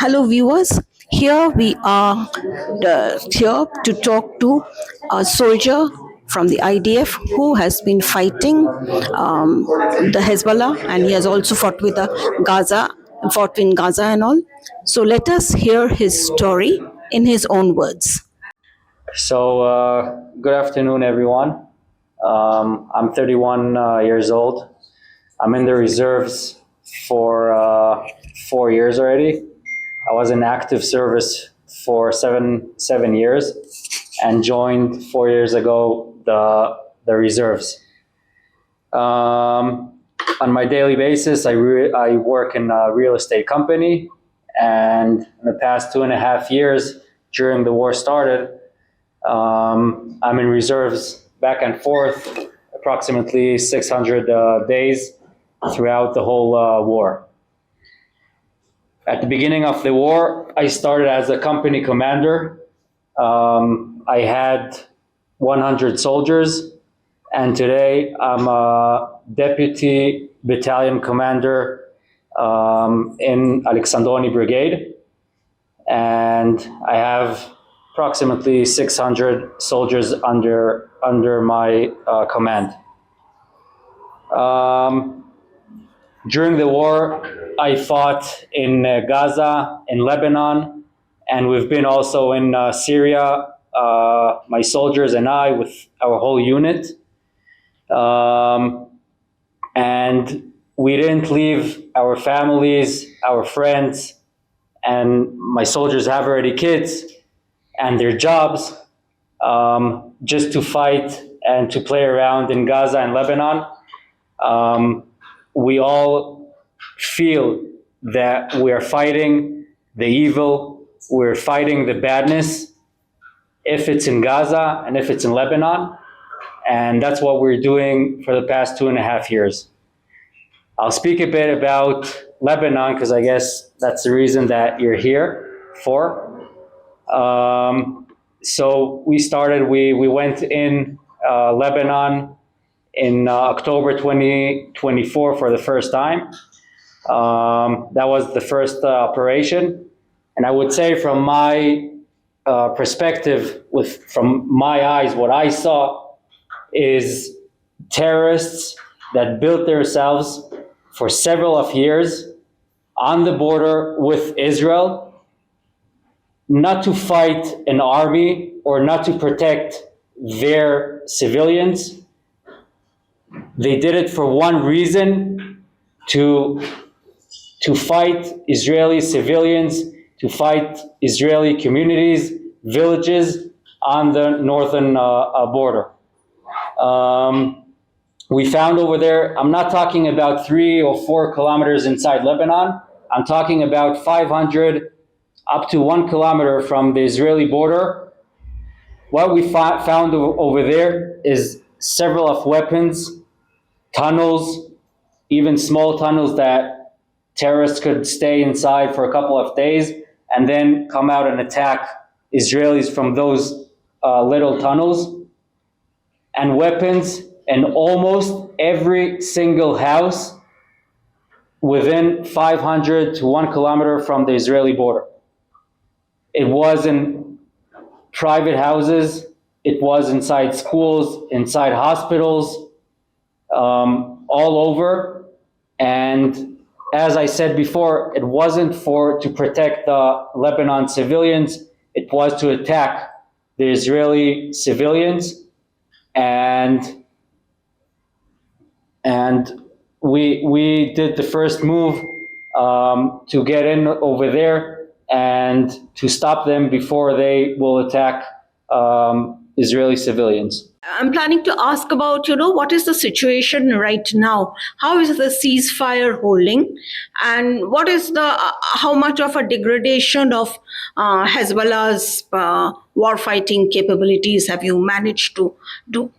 Hello, viewers. Here we are here to talk to a soldier from the IDF who has been fighting the Hezbollah, and he has also fought with the Gaza, fought in Gaza and all. So let us hear his story in his own words. Good afternoon, everyone. I'm 31 years old. I'm in the reserves for 4 years already. I was in active service for seven years and joined 4 years ago the reserves. On my daily basis, I work in a real estate company, and in the past 2.5 years, during the war started, I'm in reserves back and forth, approximately 600 days throughout the whole war. At the beginning of the war, I started as a company commander. I had 100 soldiers, and today I'm a deputy battalion commander in Alexandroni Brigade, and I have approximately 600 soldiers under my command. During the war, I fought in Gaza, in Lebanon, and we've been also in Syria, my soldiers and I, with our whole unit. And we didn't leave our families, our friends, and my soldiers have already kids and their jobs, just to fight and to play around in Gaza and Lebanon. We all feel that we're fighting the evil, we're fighting the badness, if it's in Gaza and if it's in Lebanon, and that's what we're doing for the past 2.5 years. I'll speak a bit about Lebanon because I guess that's the reason that you're here for. So we went in Lebanon in October 2024 for the first time. That was the first operation. And I would say from my perspective, from my eyes, what I saw is terrorists that built themselves for several of years on the border with Israel, not to fight an army or not to protect their civilians. They did it for one reason, to fight Israeli civilians, to fight Israeli communities, villages on the northern border. We found over there, I'm not talking about 3 or 4 kilometers inside Lebanon, I'm talking about 500 up to 1 kilometer from the Israeli border. What we found over there is several of weapons, tunnels, even small tunnels that terrorists could stay inside for a couple of days and then come out and attack Israelis from those little tunnels, and weapons in almost every single house within 500 to 1 kilometer from the Israeli border. It was in private houses, it was inside schools, inside hospitals, all over. And as I said before, it wasn't to protect the Lebanon civilians, it was to attack the Israeli civilians. And we did the first move to get in over there and to stop them before they will attack Israeli civilians. I'm planning to ask about, what is the situation right now? How is the ceasefire holding? And what is how much of a degradation of Hezbollah's war-fighting capabilities have you managed to do?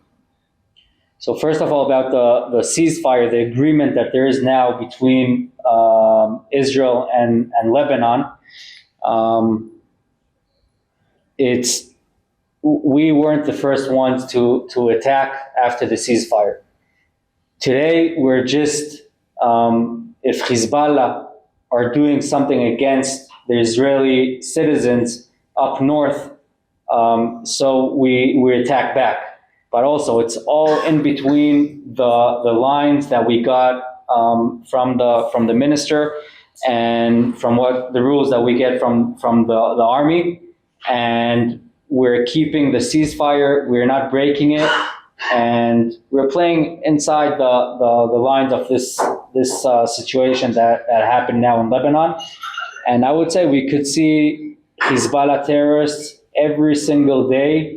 So first of all, about the ceasefire, the agreement that there is now between Israel and Lebanon, we weren't the first ones to attack after the ceasefire. Today, we're just, if Hezbollah are doing something against the Israeli citizens up north. So we attack back. But also, it's all in between the lines that we got from the minister and from what the rules that we get from the army. And we're keeping the ceasefire. We're not breaking it, and we're playing inside the lines of this situation that happened now in Lebanon. And I would say we could see Hezbollah terrorists every single day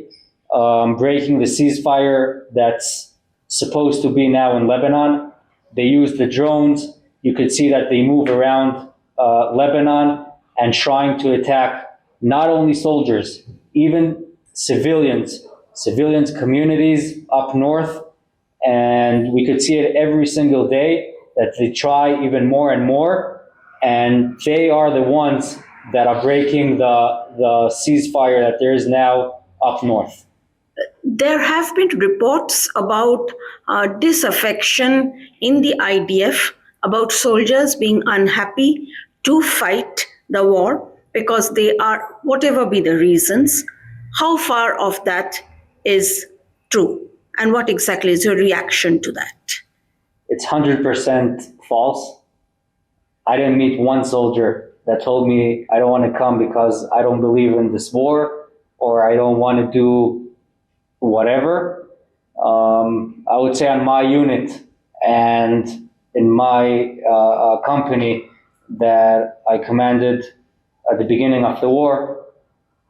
breaking the ceasefire that's supposed to be now in Lebanon. They use the drones. You could see that they move around Lebanon and trying to attack not only soldiers, even civilians, communities up north. And we could see it every single day that they try even more and more. And they are the ones that are breaking the ceasefire that there is now up north. There have been reports about disaffection in the IDF, about soldiers being unhappy to fight the war because they are, whatever be the reasons. How far of that is true? And what exactly is your reaction to that? It's 100% false. I didn't meet one soldier that told me I don't want to come because I don't believe in this war or I don't want to do whatever. I would say on my unit and in my company that I commanded at the beginning of the war,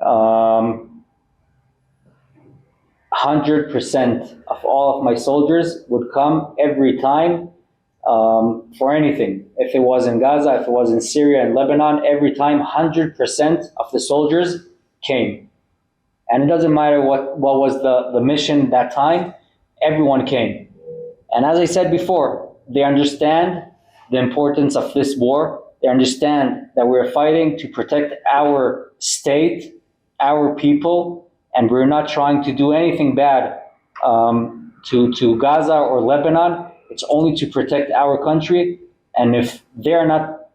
100% of all of my soldiers would come every time for anything. If it was in Gaza, if it was in Syria and Lebanon, every time 100% of the soldiers came. And it doesn't matter what was the mission that time, everyone came. And as I said before, they understand the importance of this war. They understand that we're fighting to protect our state, our people, and we're not trying to do anything bad to Gaza or Lebanon. It's only to protect our country. And if they are not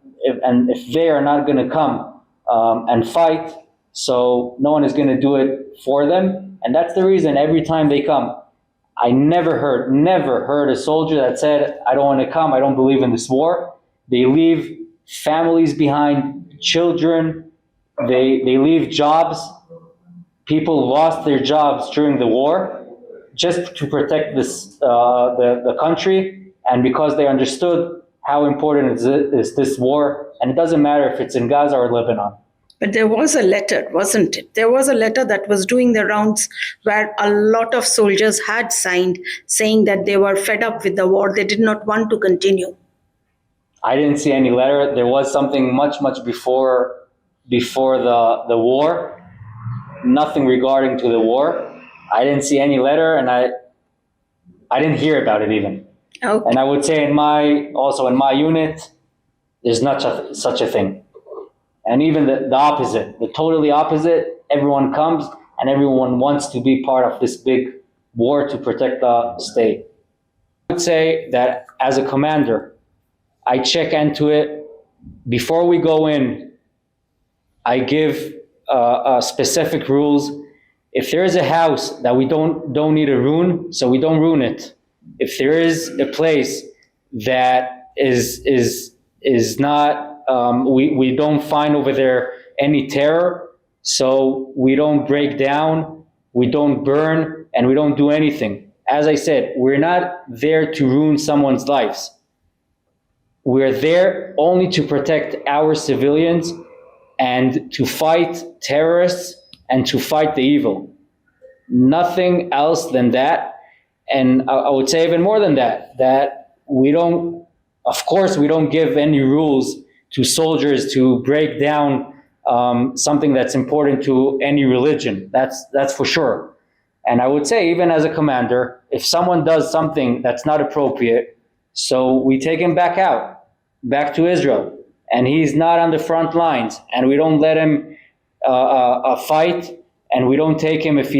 going to come and fight, so no one is going to do it for them. And that's the reason every time they come, I never heard a soldier that said, I don't want to come, I don't believe in this war. They leave families behind, children, they leave jobs. People lost their jobs during the war just to protect the country, and because they understood how important is this war. And it doesn't matter if it's in Gaza or Lebanon. But there was a letter, wasn't it? There was a letter that was doing the rounds where a lot of soldiers had signed saying that they were fed up with the war. They did not want to continue. I didn't see any letter. There was something much before the war. Nothing regarding to the war. I didn't see any letter, and I didn't hear about it even. Okay. And I would say in my unit, there's not such a thing. And even the opposite, the totally opposite, everyone comes and everyone wants to be part of this big war to protect the state. I would say that as a commander, I check into it. Before we go in, I give specific rules. If there is a house that we don't need to ruin, so we don't ruin it. If there is a place that is not, we don't find over there any terror, so we don't break down, we don't burn, and we don't do anything. As I said, we're not there to ruin someone's lives. We're there only to protect our civilians and to fight terrorists and to fight the evil. Nothing else than that. And I would say even more than that, that we don't give any rules to soldiers to break down something that's important to any religion. That's for sure. And I would say, even as a commander, if someone does something that's not appropriate, so we take him back to Israel, and he's not on the front lines, and we don't let him fight, and we don't take him if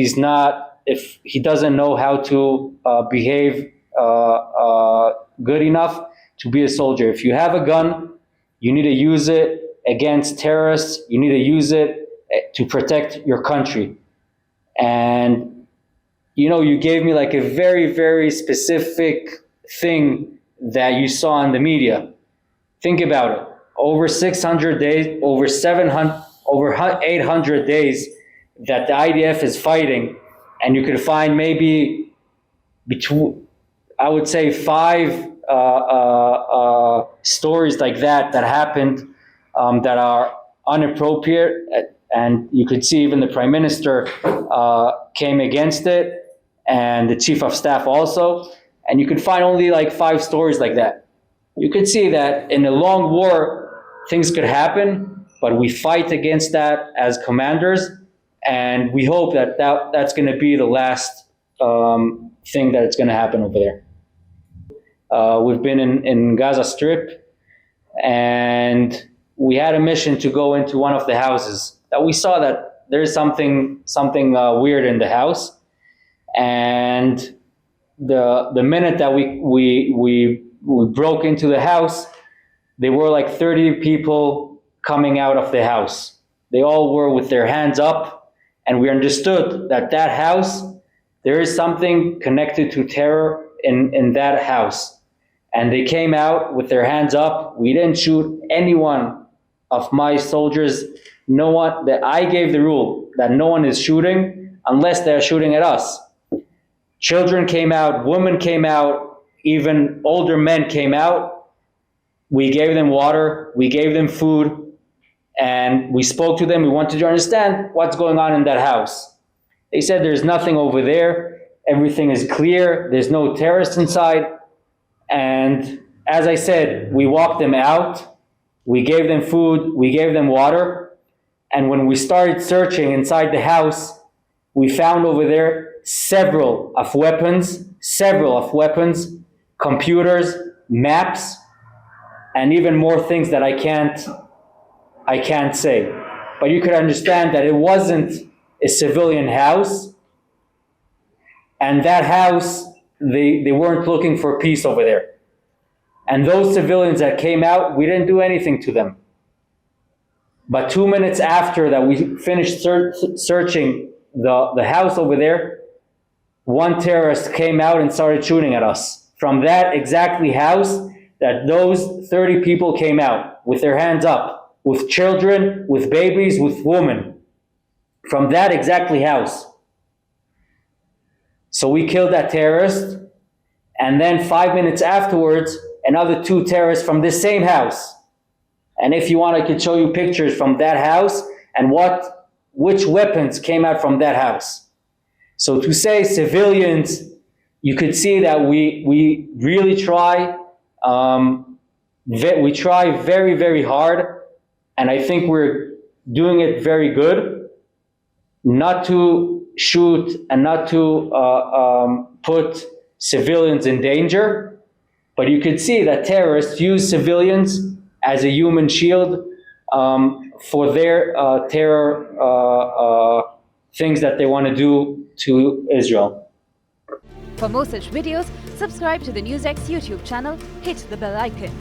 he doesn't know how to behave good enough to be a soldier. If you have a gun, you need to use it against terrorists, you need to use it to protect your country. And, you gave me like a very, very specific thing that you saw in the media. Think about it. Over 600 days, over 700, over 800 days that the IDF is fighting, and you could find maybe between, I would say, 5 stories like that happened that are inappropriate, and you could see even the Prime Minister came against it, and the Chief of Staff also, and you could find only like 5 stories like that. You could see that in a long war, things could happen, but we fight against that as commanders, and we hope that that's going to be the last thing that it's going to happen over there. We've been in Gaza Strip, and we had a mission to go into one of the houses that we saw that there's something weird in the house, and the minute that we broke into the house, there were like 30 people coming out of the house. They all were with their hands up, and we understood that house, there is something connected to terror in that house. And they came out with their hands up. We didn't shoot any one of my soldiers. No one, that I gave the rule that no one is shooting unless they're shooting at us. Children came out, women came out, even older men came out. We gave them water, we gave them food, and we spoke to them. We wanted to understand what's going on in that house. They said there's nothing over there, everything is clear, there's no terrorists inside. And as I said, we walked them out, we gave them food, we gave them water, and when we started searching inside the house, we found over there several of weapons, computers, maps, and even more things that I can't say. But you could understand that it wasn't a civilian house, and that house, they weren't looking for peace over there. And those civilians that came out, we didn't do anything to them. But 2 minutes after that we finished searching the house over there, one terrorist came out and started shooting at us. From that exactly house that those 30 people came out with their hands up, with children, with babies, with women. From that exactly house. So we killed that terrorist, and then 5 minutes afterwards, another 2 terrorists from this same house. And if you want, I could show you pictures from that house and which weapons came out from that house. So to say civilians, you could see that we really try. We try very, very hard, and I think we're doing it very good. Not to shoot and not to put civilians in danger, but you could see that terrorists use civilians as a human shield for their terror things that they want to do to Israel. For more such videos, subscribe to the NewsX YouTube channel, hit the bell icon.